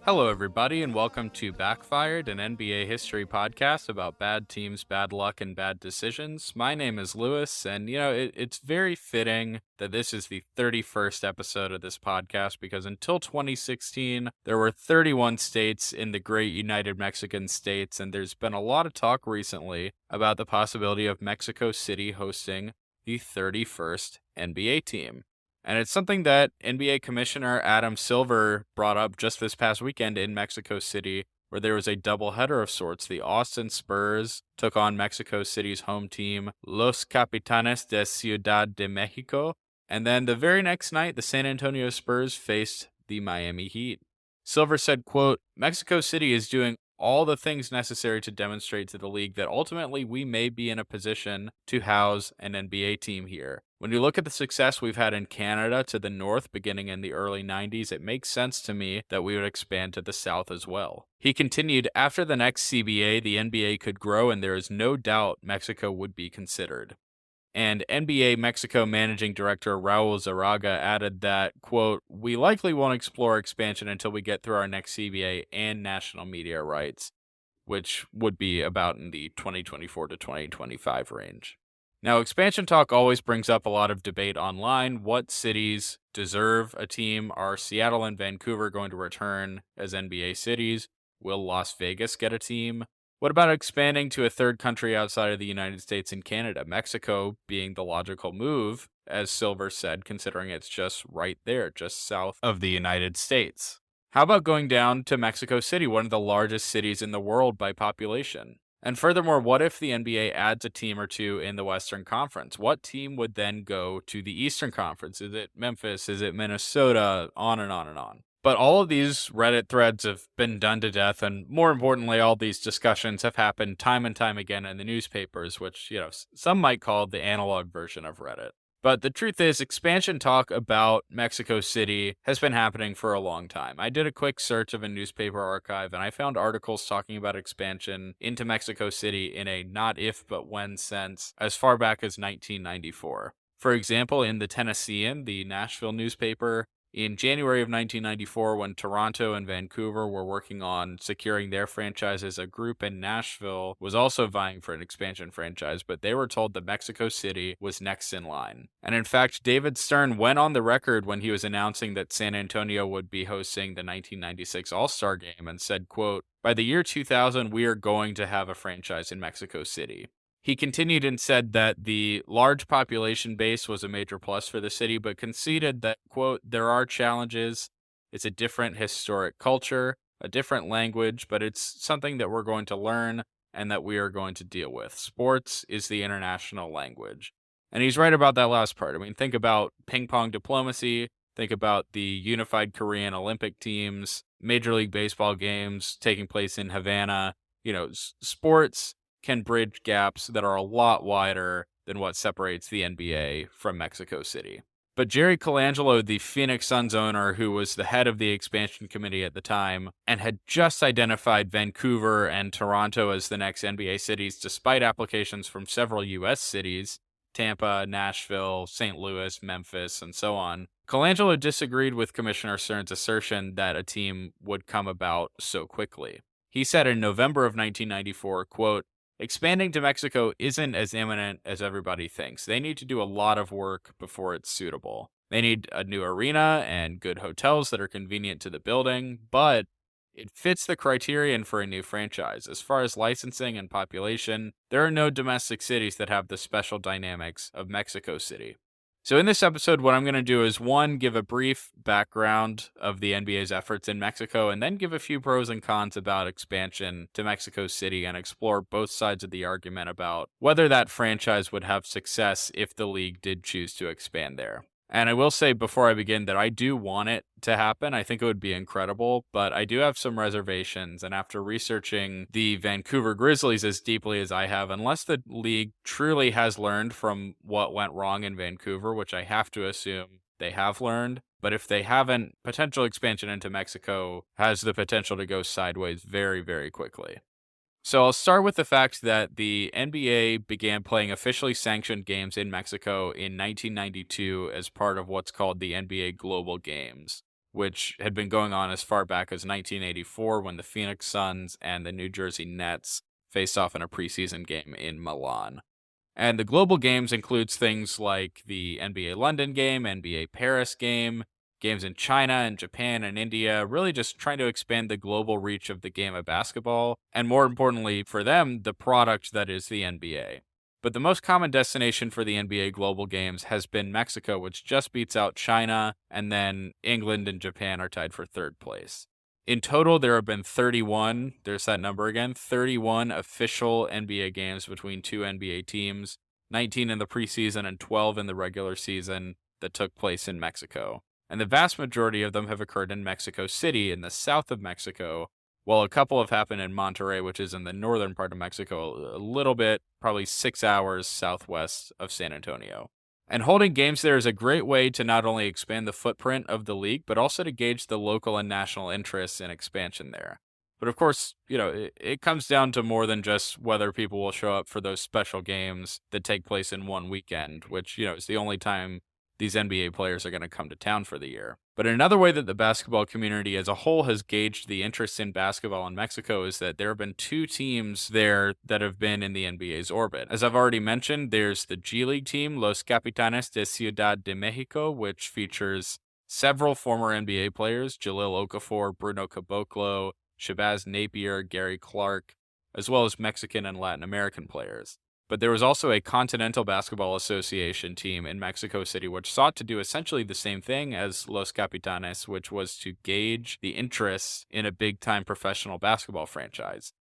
Hello, everybody, and welcome to Backfired, an NBA history podcast about bad teams, bad luck, and bad decisions. My name is Lewis, and it's very fitting that this is the 31st episode of this podcast because until 2016, there were 31 states in the great United Mexican States, and there's been a lot of talk recently about the possibility of Mexico City hosting the 31st NBA team. And it's something that NBA Commissioner Adam Silver brought up just this past weekend in Mexico City, where there was a doubleheader of sorts. The Austin Spurs took on Mexico City's home team, Los Capitanes de Ciudad de Mexico. And then the very next night, the San Antonio Spurs faced the Miami Heat. Silver said, quote, "Mexico City is doing all the things necessary to demonstrate to the league that ultimately we may be in a position to house an NBA team here. When you look at the success we've had in Canada to the north beginning in the early 90s, it makes sense to me that we would expand to the south as well." He continued, "After the next CBA, the NBA could grow and there is no doubt Mexico would be considered." And NBA Mexico Managing Director Raul Zaraga added that, quote, "We likely won't explore expansion until we get through our next CBA and national media rights," which would be about in the 2024 to 2025 range. Now, expansion talk always brings up a lot of debate online. What cities deserve a team? Are Seattle and Vancouver going to return as NBA cities? Will Las Vegas get a team? What about expanding to a third country outside of the United States and Canada? Mexico being the logical move, as Silver said, considering it's just right there, just south of the United States. How about going down to Mexico City, one of the largest cities in the world by population? And furthermore, what if the NBA adds a team or two in the Western Conference? What team would then go to the Eastern Conference? Is it Memphis? Is it Minnesota? On and on and on. But all of these Reddit threads have been done to death, and more importantly, all these discussions have happened time and time again in the newspapers, which, some might call the analog version of Reddit. But the truth is, expansion talk about Mexico City has been happening for a long time. I did a quick search of a newspaper archive, and I found articles talking about expansion into Mexico City in a not if but when sense as far back as 1994. For example, in the Tennessean, the Nashville newspaper, in January of 1994, when Toronto and Vancouver were working on securing their franchises, a group in Nashville was also vying for an expansion franchise, but they were told that Mexico City was next in line. And in fact, David Stern went on the record when he was announcing that San Antonio would be hosting the 1996 All-Star Game and said, quote, "By the year 2000, we are going to have a franchise in Mexico City." He continued and said that the large population base was a major plus for the city, but conceded that, quote, "There are challenges. It's a different historic culture, a different language, but it's something that we're going to learn and that we are going to deal with. Sports is the international language." And he's right about that last part. I mean, think about ping pong diplomacy, think about the unified Korean Olympic teams, Major League Baseball games taking place in Havana. Sports can bridge gaps that are a lot wider than what separates the NBA from Mexico City. But Jerry Colangelo, the Phoenix Suns owner, who was the head of the expansion committee at the time and had just identified Vancouver and Toronto as the next NBA cities, despite applications from several U.S. cities, Tampa, Nashville, St. Louis, Memphis, and so on, Colangelo disagreed with Commissioner Stern's assertion that a team would come about so quickly. He said in November of 1994, quote, "Expanding to Mexico isn't as imminent as everybody thinks. They need to do a lot of work before it's suitable. They need a new arena and good hotels that are convenient to the building, but it fits the criterion for a new franchise. As far as licensing and population, there are no domestic cities that have the special dynamics of Mexico City." So in this episode, what I'm going to do is, one, give a brief background of the NBA's efforts in Mexico, and then give a few pros and cons about expansion to Mexico City and explore both sides of the argument about whether that franchise would have success if the league did choose to expand there. And I will say before I begin that I do want it to happen. I think it would be incredible, but I do have some reservations. And after researching the Vancouver Grizzlies as deeply as I have, unless the league truly has learned from what went wrong in Vancouver, which I have to assume they have learned, but if they haven't, potential expansion into Mexico has the potential to go sideways very, very quickly. So I'll start with the fact that the NBA began playing officially sanctioned games in Mexico in 1992 as part of what's called the NBA Global Games. which had been going on as far back as 1984 when the Phoenix Suns and the New Jersey Nets faced off in a preseason game in Milan. And the global games includes things like the NBA London game, NBA Paris game, games in China and Japan and India, really just trying to expand the global reach of the game of basketball, and more importantly for them, the product that is the NBA. But the most common destination for the NBA global games has been Mexico, which just beats out China, and then England and Japan are tied for third place. In total, there have been 31, there's that number again, 31 official NBA games between two NBA teams, 19 in the preseason and 12 in the regular season that took place in Mexico. And the vast majority of them have occurred in Mexico City in the south of Mexico, while a couple have happened in Monterrey, which is in the northern part of Mexico, a little bit, probably 6 hours southwest of San Antonio. And holding games there is a great way to not only expand the footprint of the league, but also to gauge the local and national interests in expansion there. But of course, it comes down to more than just whether people will show up for those special games that take place in one weekend, which, is the only time these NBA players are going to come to town for the year. But another way that the basketball community as a whole has gauged the interest in basketball in Mexico is that there have been two teams there that have been in the NBA's orbit. As I've already mentioned, there's the G League team, Los Capitanes de Ciudad de Mexico, which features several former NBA players, Jahlil Okafor, Bruno Caboclo, Shabazz Napier, Gary Clark, as well as Mexican and Latin American players. But there was also a Continental Basketball Association team in Mexico City, which sought to do essentially the same thing as Los Capitanes, which was to gauge the interest in a big-time professional basketball franchise.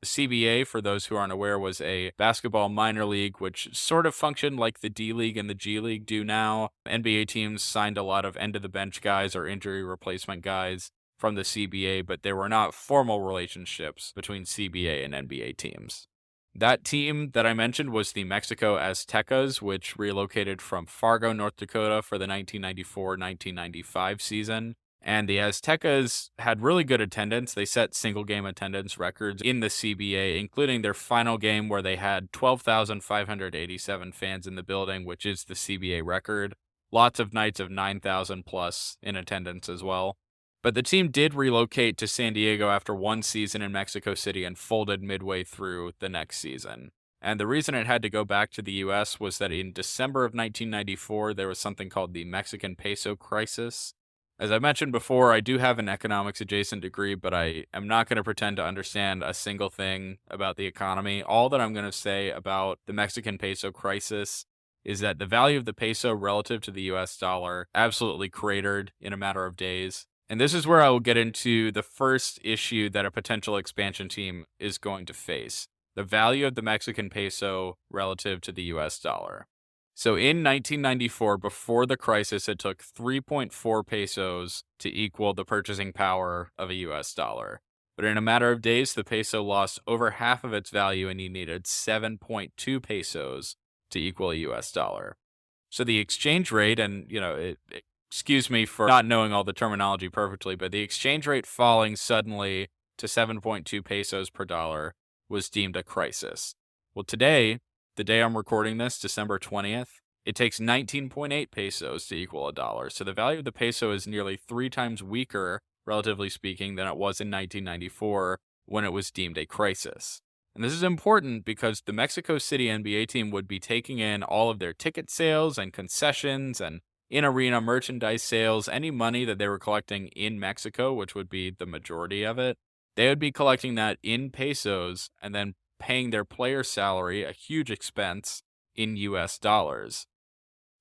The CBA, for those who aren't aware, was a basketball minor league, which sort of functioned like the D League and the G League do now. NBA teams signed a lot of end-of-the-bench guys or injury replacement guys from the CBA, but there were not formal relationships between CBA and NBA teams. That team that I mentioned was the Mexico Aztecas, which relocated from Fargo, North Dakota for the 1994-1995 season. And the Aztecas had really good attendance. They set single-game attendance records in the CBA, including their final game where they had 12,587 fans in the building, which is the CBA record. Lots of nights of 9,000 plus in attendance as well. But the team did relocate to San Diego after one season in Mexico City and folded midway through the next season. And the reason it had to go back to the U.S. was that in December of 1994, there was something called the Mexican peso crisis. As I mentioned before, I do have an economics adjacent degree, but I am not going to pretend to understand a single thing about the economy. All that I'm going to say about the Mexican peso crisis is that the value of the peso relative to the U.S. dollar absolutely cratered in a matter of days. And this is where I will get into the first issue that a potential expansion team is going to face: the value of the Mexican peso relative to the US dollar. So in 1994, before the crisis, it took 3.4 pesos to equal the purchasing power of a US dollar. But in a matter of days, the peso lost over half of its value and you needed 7.2 pesos to equal a US dollar. So the exchange rate, and excuse me for not knowing all the terminology perfectly, but the exchange rate falling suddenly to 7.2 pesos per dollar was deemed a crisis. Well, today, the day I'm recording this, December 20th, it takes 19.8 pesos to equal a dollar. So the value of the peso is nearly 3 times weaker, relatively speaking, than it was in 1994 when it was deemed a crisis. And this is important because the Mexico City NBA team would be taking in all of their ticket sales and concessions and in-arena merchandise sales, any money that they were collecting in Mexico, which would be the majority of it. They would be collecting that in pesos and then paying their player salary, a huge expense, in US dollars.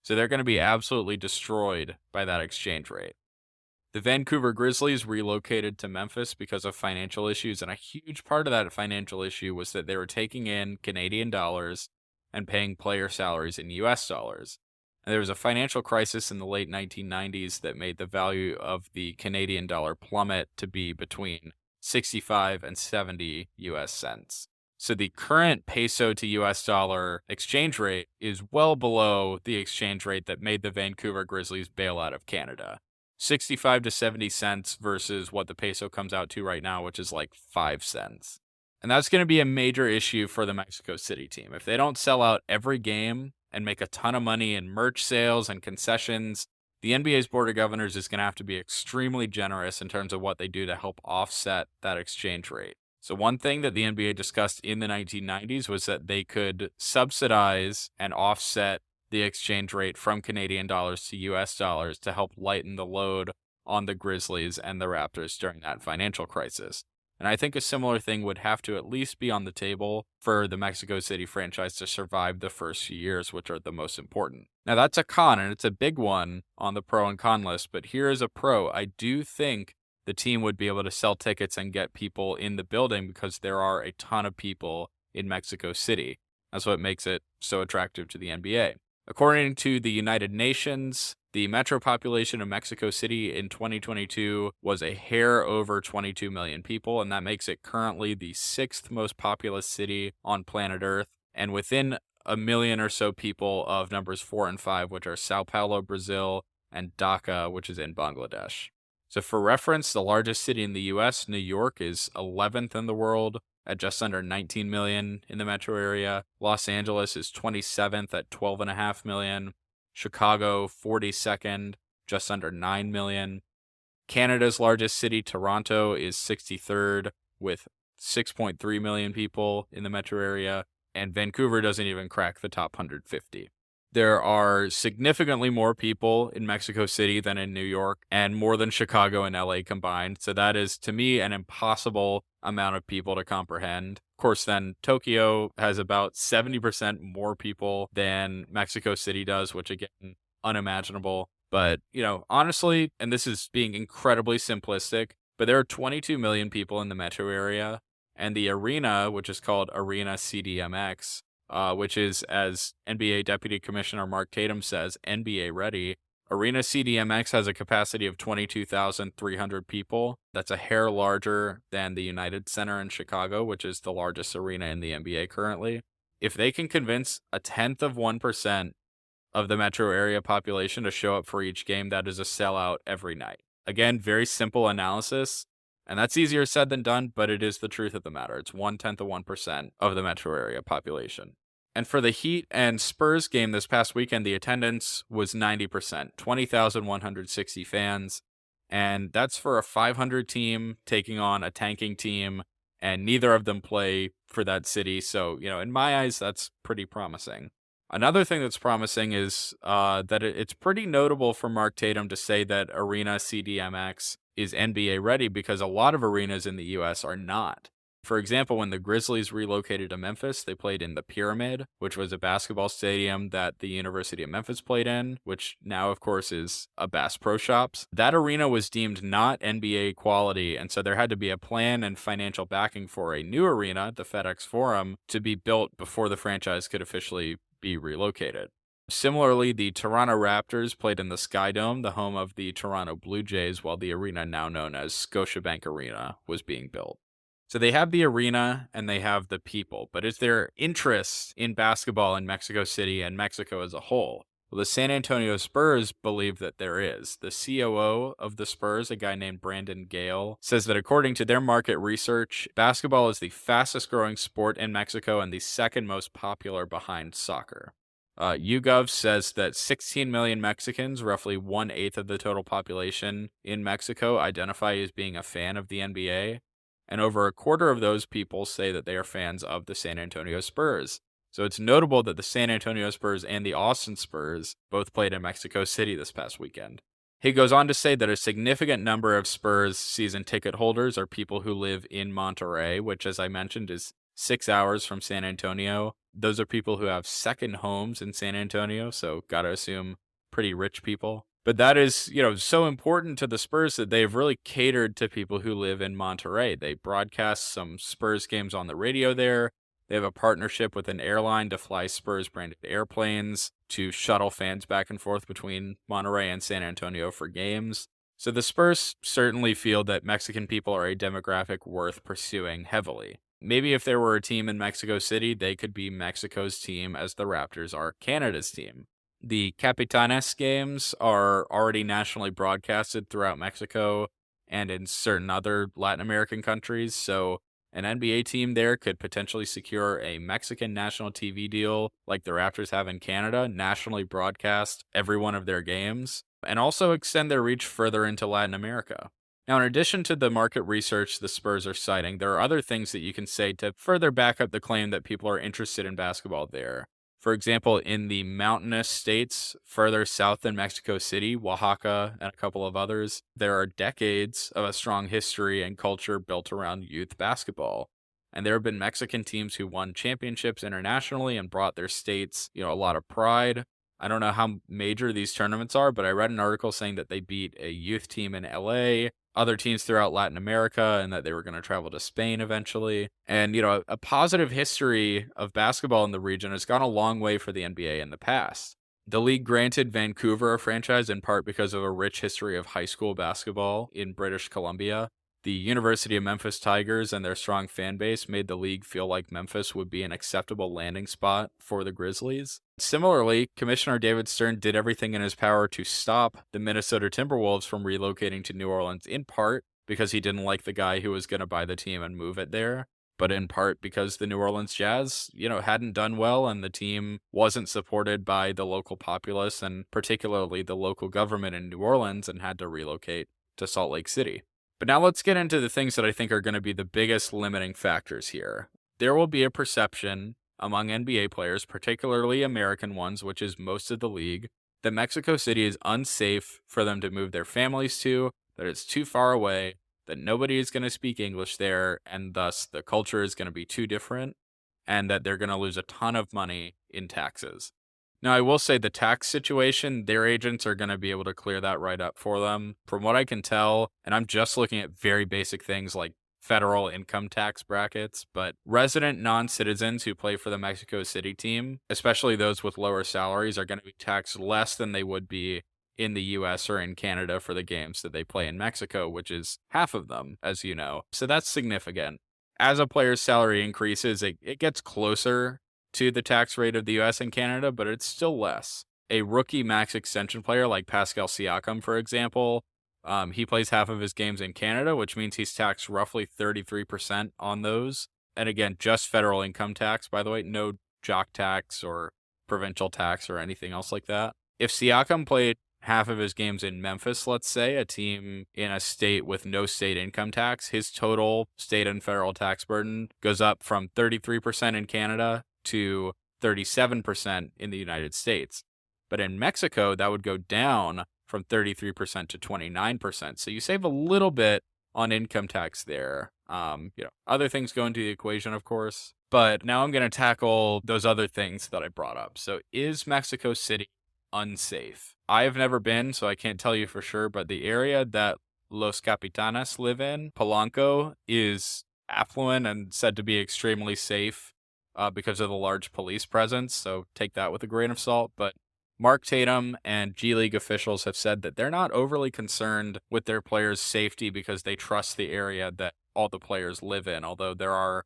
So they're going to be absolutely destroyed by that exchange rate. The Vancouver Grizzlies relocated to Memphis because of financial issues, and a huge part of that financial issue was that they were taking in Canadian dollars and paying player salaries in US dollars. And there was a financial crisis in the late 1990s that made the value of the Canadian dollar plummet to be between 65 and 70 US cents. So the current peso to US dollar exchange rate is well below the exchange rate that made the Vancouver Grizzlies bail out of Canada. 65 to 70 cents versus what the peso comes out to right now, which is like 5 cents. And that's going to be a major issue for the Mexico City team. If they don't sell out every game and make a ton of money in merch sales and concessions, the NBA's Board of Governors is going to have to be extremely generous in terms of what they do to help offset that exchange rate. So one thing that the NBA discussed in the 1990s was that they could subsidize and offset the exchange rate from Canadian dollars to US dollars to help lighten the load on the Grizzlies and the Raptors during that financial crisis. And I think a similar thing would have to at least be on the table for the Mexico City franchise to survive the first few years, which are the most important. Now, that's a con, and it's a big one on the pro and con list, but here is a pro. I do think the team would be able to sell tickets and get people in the building because there are a ton of people in Mexico City. That's what makes it so attractive to the NBA. According to the United Nations, the metro population of Mexico City in 2022 was a hair over 22 million people, and that makes it currently the sixth most populous city on planet Earth, and within a million or so people of numbers 4 and 5, which are Sao Paulo, Brazil, and Dhaka, which is in Bangladesh. So for reference, the largest city in the US, New York, is 11th in the world at just under 19 million in the metro area. Los Angeles is 27th at 12.5 million. Chicago, 42nd, just under 9 million. Canada's largest city, Toronto, is 63rd with 6.3 million people in the metro area. And Vancouver doesn't even crack the top 150. There are significantly more people in Mexico City than in New York, and more than Chicago and LA combined. So that is, to me, an impossible amount of people to comprehend. Of course, then Tokyo has about 70% more people than Mexico City does, which again, unimaginable. But, honestly, and this is being incredibly simplistic, but there are 22 million people in the metro area, and the arena, which is called Arena CDMX, which is, as NBA Deputy Commissioner Mark Tatum says, NBA ready. Arena CDMX has a capacity of 22,300 people. That's a hair larger than the United Center in Chicago, which is the largest arena in the NBA currently. If they can convince 0.1% of the metro area population to show up for each game, that is a sellout every night. Again, very simple analysis. And that's easier said than done, but it is the truth of the matter. It's 0.1% of the metro area population. And for the Heat and Spurs game this past weekend, the attendance was 90%, 20,160 fans. And that's for a 500 team taking on a tanking team, and neither of them play for that city. So, in my eyes, that's pretty promising. Another thing that's promising is that it's pretty notable for Mark Tatum to say that Arena CDMX is NBA ready, because a lot of arenas in the US are not. For example, when the Grizzlies relocated to Memphis, they played in the Pyramid, which was a basketball stadium that the University of Memphis played in, which now, of course, is a Bass Pro Shops. That arena was deemed not NBA quality, and so there had to be a plan and financial backing for a new arena, the FedEx Forum, to be built before the franchise could officially be relocated. Similarly, the Toronto Raptors played in the Sky Dome, the home of the Toronto Blue Jays, while the arena now known as Scotiabank Arena was being built. So they have the arena and they have the people, but is there interest in basketball in Mexico City and Mexico as a whole? Well, the San Antonio Spurs believe that there is. The COO of the Spurs, a guy named Brandon Gale, says that according to their market research, basketball is the fastest growing sport in Mexico and the second most popular behind soccer. YouGov says that 16 million Mexicans, roughly 1/8 of the total population in Mexico, identify as being a fan of the NBA. And over a quarter of those people say that they are fans of the San Antonio Spurs. So it's notable that the San Antonio Spurs and the Austin Spurs both played in Mexico City this past weekend. He goes on to say that a significant number of Spurs season ticket holders are people who live in Monterrey, which, as I mentioned, is 6 hours from San Antonio. Those are people who have second homes in San Antonio, so gotta assume pretty rich people. But that is, so important to the Spurs that they've really catered to people who live in Monterrey. They broadcast some Spurs games on the radio there. They have a partnership with an airline to fly Spurs-branded airplanes to shuttle fans back and forth between Monterrey and San Antonio for games. So the Spurs certainly feel that Mexican people are a demographic worth pursuing heavily. Maybe if there were a team in Mexico City, they could be Mexico's team as the Raptors are Canada's team. The Capitanes games are already nationally broadcasted throughout Mexico and in certain other Latin American countries, so an NBA team there could potentially secure a Mexican national TV deal like the Raptors have in Canada, nationally broadcast every one of their games. and also extend their reach further into Latin America. Now, in addition to the market research the Spurs are citing, there are other things that you can say to further back up the claim that people are interested in basketball there. For example, in the mountainous states further south than Mexico City, Oaxaca, and a couple of others, there are decades of a strong history and culture built around youth basketball. And there have been Mexican teams who won championships internationally and brought their states, a lot of pride. I don't know how major these tournaments are, but I read an article saying that they beat a youth team in LA, other teams throughout Latin America, and that they were going to travel to Spain eventually. And, a positive history of basketball in the region has gone a long way for the NBA in the past. The league granted Vancouver a franchise in part because of a rich history of high school basketball in British Columbia. The University of Memphis Tigers and their strong fan base made the league feel like Memphis would be an acceptable landing spot for the Grizzlies. Similarly, Commissioner David Stern did everything in his power to stop the Minnesota Timberwolves from relocating to New Orleans, in part because he didn't like the guy who was going to buy the team and move it there, but in part because the New Orleans Jazz, hadn't done well and the team wasn't supported by the local populace and particularly the local government in New Orleans and had to relocate to Salt Lake City. But now let's get into the things that I think are going to be the biggest limiting factors here. There will be a perception among NBA players, particularly American ones, which is most of the league, that Mexico City is unsafe for them to move their families to, that it's too far away, that nobody is going to speak English there, and thus the culture is going to be too different, and that they're going to lose a ton of money in taxes. Now, I will say the tax situation, their agents are going to be able to clear that right up for them. From what I can tell, and I'm just looking at very basic things like federal income tax brackets, but resident non-citizens who play for the Mexico City team, especially those with lower salaries, are going to be taxed less than they would be in the US or in Canada for the games that they play in Mexico, which is half of them, as you know. So that's significant. As a player's salary increases, it gets closer to the tax rate of the US and Canada, but it's still less. A rookie max extension player like Pascal Siakam, for example, he plays half of his games in Canada, which means he's taxed roughly 33% on those. And again, just federal income tax, by the way, no jock tax or provincial tax or anything else like that. If Siakam played half of his games in Memphis, let's say, a team in a state with no state income tax, his total state and federal tax burden goes up from 33% in Canada to 37% in the United States. But in Mexico, that would go down from 33% to 29%. So you save a little bit on income tax there. Other things go into the equation, of course. But now I'm going to tackle those other things that I brought up. So is Mexico City unsafe? I have never been, so I can't tell you for sure, but the area that Los Capitanes live in, Polanco, is affluent and said to be extremely safe because of the large police presence, so take that with a grain of salt. But Mark Tatum and G League officials have said that they're not overly concerned with their players' safety because they trust the area that all the players live in, although there are,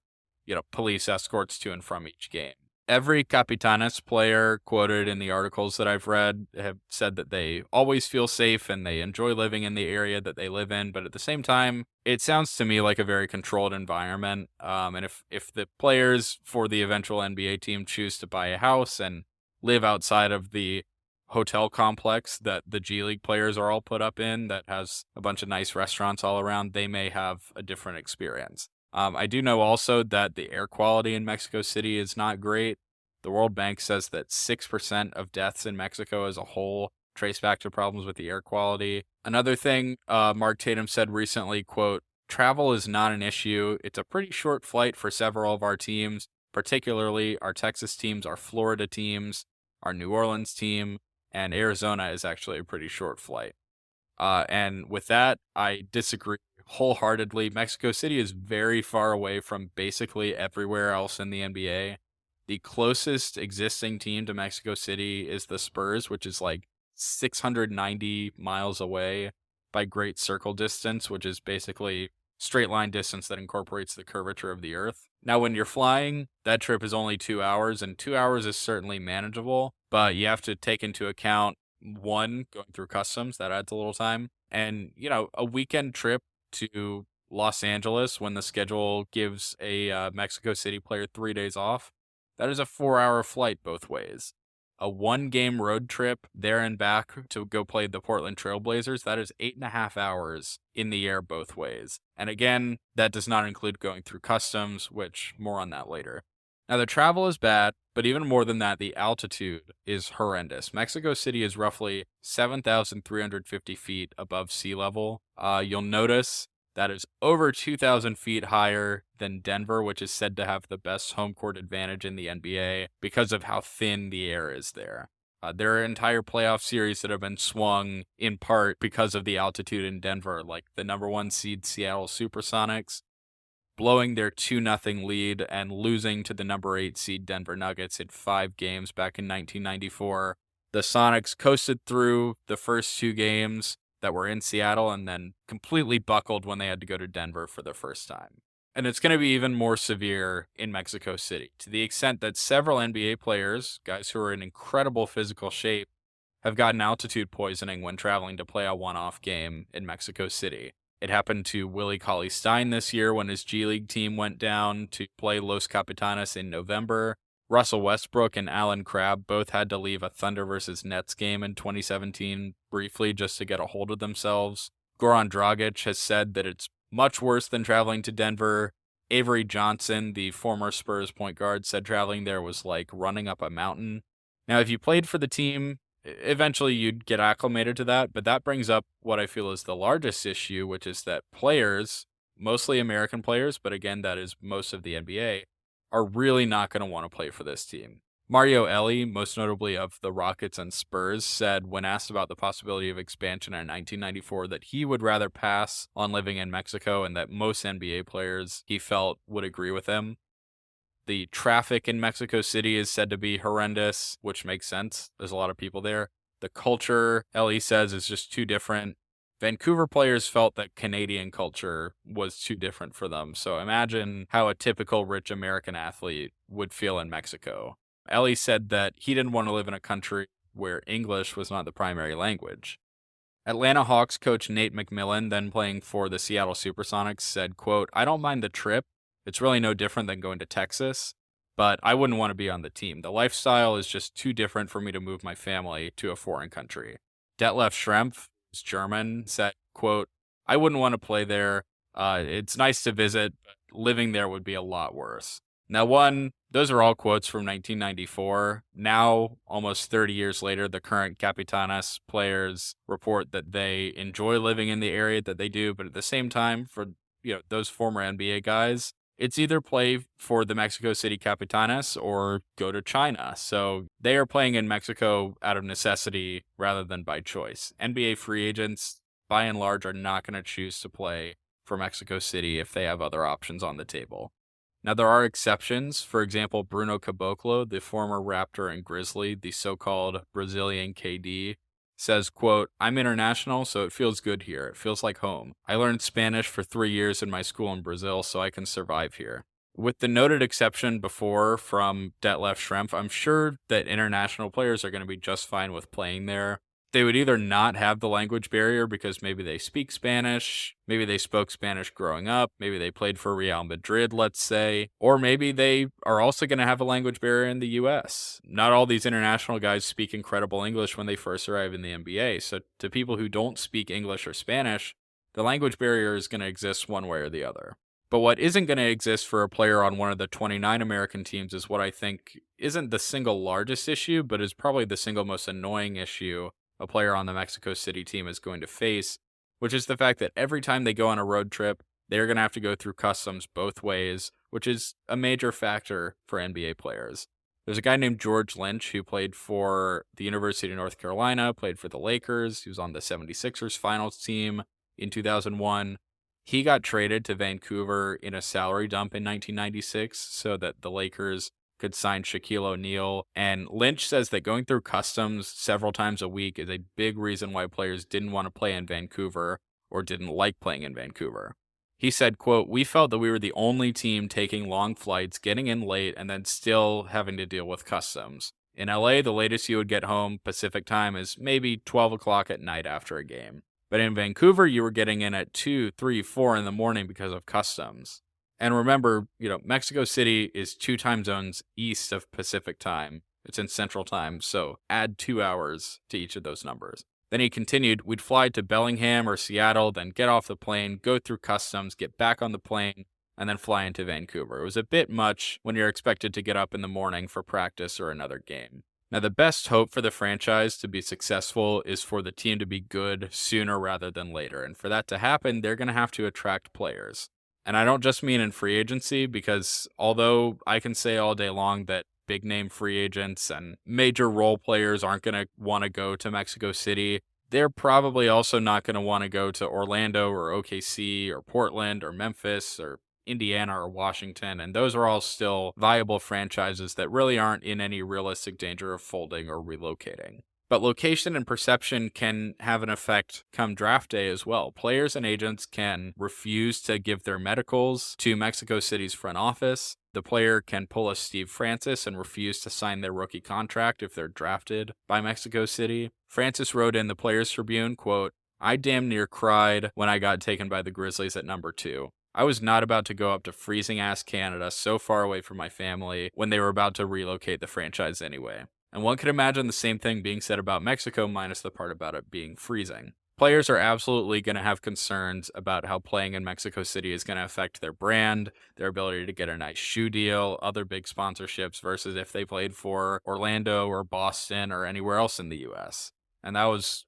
police escorts to and from each game. Every Capitanes player quoted in the articles that I've read have said that they always feel safe and they enjoy living in the area that they live in. But at the same time, it sounds to me like a very controlled environment. And if the players for the eventual NBA team choose to buy a house and live outside of the hotel complex that the G League players are all put up in that has a bunch of nice restaurants all around, they may have a different experience. I do know also that the air quality in Mexico City is not great. The World Bank says that 6% of deaths in Mexico as a whole trace back to problems with the air quality. Another thing Mark Tatum said recently, quote, "Travel is not an issue. It's a pretty short flight for several of our teams, particularly our Texas teams, our Florida teams, our New Orleans team, and Arizona is actually a pretty short flight." And with that, I disagree wholeheartedly. Mexico City is very far away from basically everywhere else in the NBA. The closest existing team to Mexico City is the Spurs, which is like 690 miles away by great circle distance, which is basically straight line distance that incorporates the curvature of the earth. Now, when you're flying, that trip is only 2 hours, and 2 hours is certainly manageable, but you have to take into account, one, going through customs, that adds a little time, and, a weekend trip to Los Angeles when the schedule gives a Mexico City player 3 days off, that is a 4-hour flight both ways. A 1-game road trip there and back to go play the Portland Trailblazers, that is 8.5 hours in the air both ways. And again, that does not include going through customs, which more on that later. Now, the travel is bad, but even more than that, the altitude is horrendous. Mexico City is roughly 7,350 feet above sea level. You'll notice that is over 2,000 feet higher than Denver, which is said to have the best home court advantage in the NBA because of how thin the air is there. There are entire playoff series that have been swung in part because of the altitude in Denver, like the number 1 seed Seattle Supersonics blowing their 2-0 lead and losing to the number 8 seed Denver Nuggets in 5 games back in 1994. The Sonics coasted through the first 2 games that were in Seattle and then completely buckled when they had to go to Denver for the first time. And it's going to be even more severe in Mexico City, to the extent that several NBA players, guys who are in incredible physical shape, have gotten altitude poisoning when traveling to play a one-off game in Mexico City. It happened to Willie Cauley-Stein this year when his G League team went down to play Los Capitanes in November. Russell Westbrook and Alan Crabb both had to leave a Thunder versus Nets game in 2017 briefly just to get a hold of themselves. Goran Dragic has said that it's much worse than traveling to Denver. Avery Johnson, the former Spurs point guard, said traveling there was like running up a mountain. Now, if you played for the team, eventually you'd get acclimated to that, but that brings up what I feel is the largest issue, which is that players, mostly American players, but again, that is most of the NBA, are really not going to want to play for this team. Mario Elie, most notably of the Rockets and Spurs, said when asked about the possibility of expansion in 1994 that he would rather pass on living in Mexico and that most NBA players he felt would agree with him. The traffic in Mexico City is said to be horrendous, which makes sense. There's a lot of people there. The culture, Elie says, is just too different. Vancouver players felt that Canadian culture was too different for them. So imagine how a typical rich American athlete would feel in Mexico. Elie said that he didn't want to live in a country where English was not the primary language. Atlanta Hawks coach Nate McMillan, then playing for the Seattle Supersonics, said, quote, "I don't mind the trip. It's really no different than going to Texas, but I wouldn't want to be on the team. The lifestyle is just too different for me to move my family to a foreign country." Detlef Schrempf, who's German, said, quote, "I wouldn't want to play there. It's nice to visit, but living there would be a lot worse." Now, those are all quotes from 1994. Now, almost 30 years later, the current Capitanes players report that they enjoy living in the area that they do, but at the same time, for those former NBA guys, it's either play for the Mexico City Capitanes or go to China. So they are playing in Mexico out of necessity rather than by choice. NBA free agents, by and large, are not going to choose to play for Mexico City if they have other options on the table. Now, there are exceptions. For example, Bruno Caboclo, the former Raptor and Grizzly, the so-called Brazilian KD, says, quote, "I'm international, so it feels good here. It feels like home. I learned Spanish for 3 years in my school in Brazil, so I can survive here." With the noted exception before from Detlef Schrempf, I'm sure that international players are going to be just fine with playing there. They would either not have the language barrier because maybe they speak Spanish, maybe they spoke Spanish growing up, maybe they played for Real Madrid, let's say, or maybe they are also going to have a language barrier in the US. Not all these international guys speak incredible English when they first arrive in the NBA, so to people who don't speak English or Spanish, the language barrier is going to exist one way or the other. But what isn't going to exist for a player on one of the 29 American teams is what I think isn't the single largest issue, but is probably the single most annoying issue a player on the Mexico City team is going to face, which is the fact that every time they go on a road trip, they're going to have to go through customs both ways, which is a major factor for NBA players. There's a guy named George Lynch who played for the University of North Carolina, played for the Lakers. He was on the 76ers finals team in 2001. He got traded to Vancouver in a salary dump in 1996 so that the Lakers could sign Shaquille O'Neal. And Lynch says that going through customs several times a week is a big reason why players didn't want to play in Vancouver or didn't like playing in Vancouver. He said, quote, "We felt that we were the only team taking long flights, getting in late, and then still having to deal with customs. In LA, the latest you would get home Pacific time is maybe 12 o'clock at night after a game. But in Vancouver, you were getting in at 2, 3, 4 in the morning because of customs." And remember, Mexico City is 2 time zones east of Pacific time. It's in Central Time, so add 2 hours to each of those numbers. Then he continued, we'd fly to Bellingham or Seattle, then get off the plane, go through customs, get back on the plane, and then fly into Vancouver. It was a bit much when you're expected to get up in the morning for practice or another game. Now, the best hope for the franchise to be successful is for the team to be good sooner rather than later. And for that to happen, they're going to have to attract players. And I don't just mean in free agency, because although I can say all day long that big name free agents and major role players aren't going to want to go to Mexico City, they're probably also not going to want to go to Orlando or OKC or Portland or Memphis or Indiana or Washington, and those are all still viable franchises that really aren't in any realistic danger of folding or relocating. But location and perception can have an effect come draft day as well. Players and agents can refuse to give their medicals to Mexico City's front office. The player can pull a Steve Francis and refuse to sign their rookie contract if they're drafted by Mexico City. Francis wrote in the Players Tribune, quote, "I damn near cried when I got taken by the Grizzlies at number 2. I was not about to go up to freezing-ass Canada so far away from my family when they were about to relocate the franchise anyway." And one could imagine the same thing being said about Mexico, minus the part about it being freezing. Players are absolutely going to have concerns about how playing in Mexico City is going to affect their brand, their ability to get a nice shoe deal, other big sponsorships, versus if they played for Orlando or Boston or anywhere else in the U.S. And that was,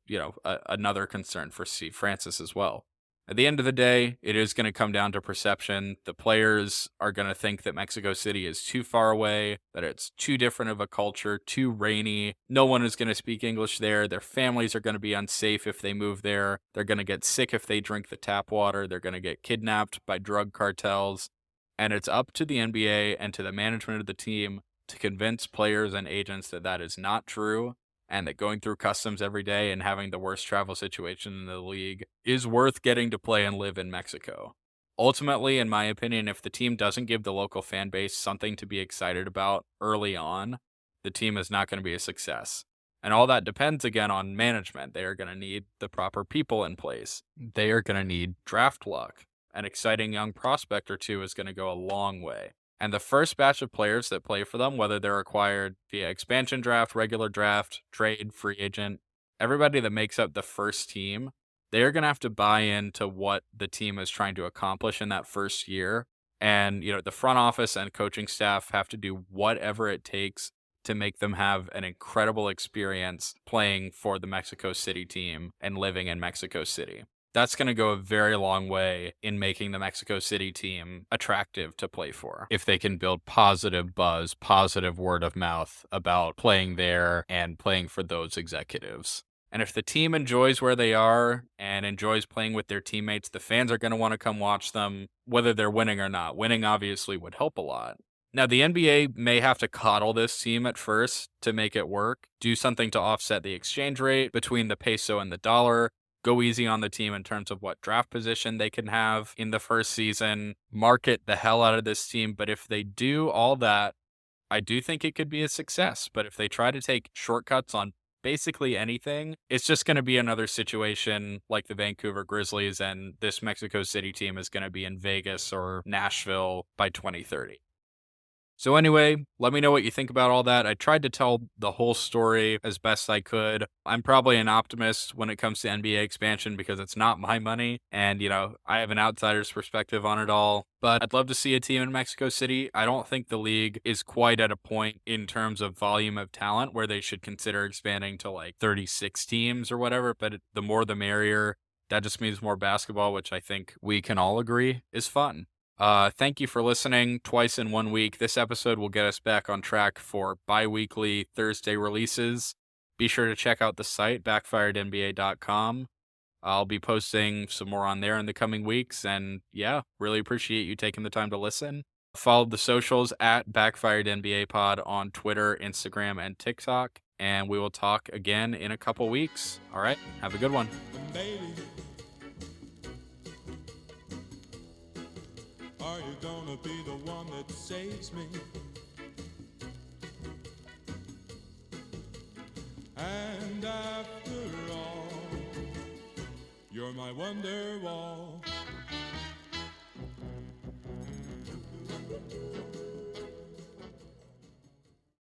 another concern for Steve Francis as well. At the end of the day, it is going to come down to perception. The players are going to think that Mexico City is too far away, that it's too different of a culture, too rainy. No one is going to speak English there. Their families are going to be unsafe if they move there. They're going to get sick if they drink the tap water. They're going to get kidnapped by drug cartels. And it's up to the NBA and to the management of the team to convince players and agents that that is not true, and that going through customs every day and having the worst travel situation in the league is worth getting to play and live in Mexico. Ultimately, in my opinion, if the team doesn't give the local fan base something to be excited about early on, the team is not going to be a success. And all that depends, again, on management. They are going to need the proper people in place. They are going to need draft luck. An exciting young prospect or two is going to go a long way. And the first batch of players that play for them, whether they're acquired via expansion draft, regular draft, trade, free agent, everybody that makes up the first team, they're going to have to buy into what the team is trying to accomplish in that first year. And, the front office and coaching staff have to do whatever it takes to make them have an incredible experience playing for the Mexico City team and living in Mexico City. That's going to go a very long way in making the Mexico City team attractive to play for. If they can build positive buzz, positive word of mouth about playing there and playing for those executives. And if the team enjoys where they are and enjoys playing with their teammates, the fans are going to want to come watch them, whether they're winning or not. Winning obviously would help a lot. Now, the NBA may have to coddle this team at first to make it work, do something to offset the exchange rate between the peso and the dollar, go easy on the team in terms of what draft position they can have in the first season, market the hell out of this team. But if they do all that, I do think it could be a success. But if they try to take shortcuts on basically anything, it's just going to be another situation like the Vancouver Grizzlies, and this Mexico City team is going to be in Vegas or Nashville by 2030. So anyway, let me know what you think about all that. I tried to tell the whole story as best I could. I'm probably an optimist when it comes to NBA expansion because it's not my money. And, I have an outsider's perspective on it all. But I'd love to see a team in Mexico City. I don't think the league is quite at a point in terms of volume of talent where they should consider expanding to like 36 teams or whatever. But the more the merrier. That just means more basketball, which I think we can all agree is fun. Thank you for listening twice in 1 week. This episode will get us back on track for bi-weekly Thursday releases. Be sure to check out the site, backfirednba.com. I'll be posting some more on there in the coming weeks, and really appreciate you taking the time to listen. Follow the socials at Backfired NBA Pod on Twitter, Instagram, and TikTok, and we will talk again in a couple weeks. All right, have a good one. Baby. Are you gonna be the one that saves me? And after all, you're my wonder wall.